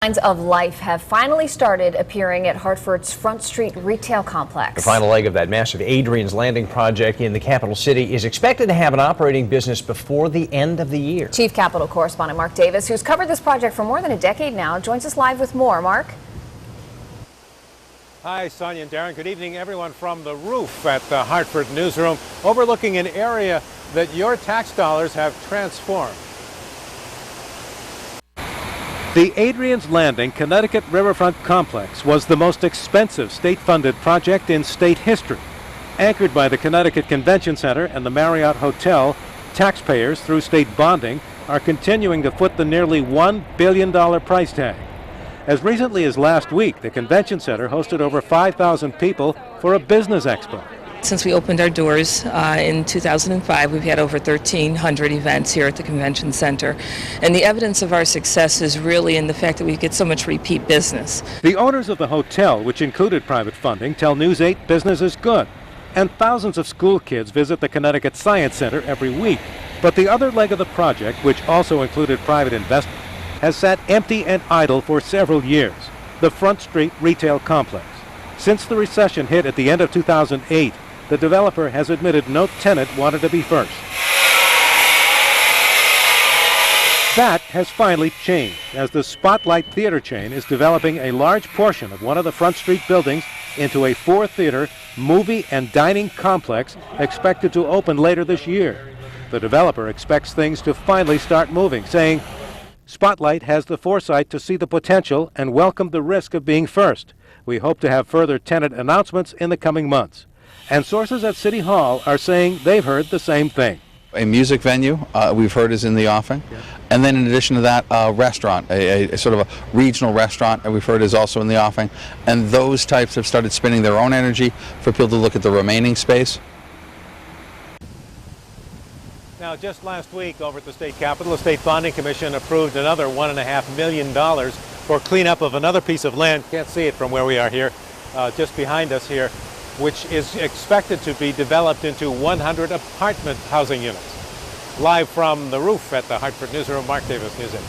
Signs of life have finally started appearing at Hartford's Front Street retail complex. The final leg of that massive Adrian's Landing project in the capital city is expected to have an operating business before the end of the year. Chief Capitol correspondent Mark Davis, who's covered this project for more than a decade now, joins us live with more. Mark? Hi, Sonia and Darren. Good evening, everyone, from the roof at the Hartford newsroom, overlooking an area that your tax dollars have transformed. The Adrian's Landing Connecticut Riverfront Complex was the most expensive state-funded project in state history. Anchored by the Connecticut Convention Center and the Marriott Hotel, taxpayers, through state bonding, are continuing to foot the nearly $1 billion price tag. As recently as last week, the Convention Center hosted over 5,000 people for a business expo. Since we opened our doors in 2005, we've had over 1,300 events here at the Convention Center. And the evidence of our success is really in the fact that we get so much repeat business. The owners of the hotel, which included private funding, tell News 8 business is good. And thousands of school kids visit the Connecticut Science Center every week. But the other leg of the project, which also included private investment, has sat empty and idle for several years, the Front Street retail complex. Since the recession hit at the end of 2008, the developer has admitted no tenant wanted to be first. That has finally changed, as the Spotlight Theater chain is developing a large portion of one of the Front Street buildings into a 4-theater movie and dining complex expected to open later this year. The developer expects things to finally start moving, saying, "Spotlight has the foresight to see the potential and welcome the risk of being first. We hope to have further tenant announcements in the coming months." And sources at City Hall are saying they've heard the same thing. A music venue, we've heard, is in the offing. Yeah. And then in addition to that, a restaurant, a sort of a regional restaurant, we've heard, is also in the offing. And those types have started spending their own energy for people to look at the remaining space. Now, just last week over at the state capitol, the State Bonding Commission approved another $1.5 million for cleanup of another piece of land. Can't see it from where we are here, just behind us here, which is expected to be developed into 100 apartment housing units. Live from the roof at the Hartford newsroom, Mark Davis, News 8.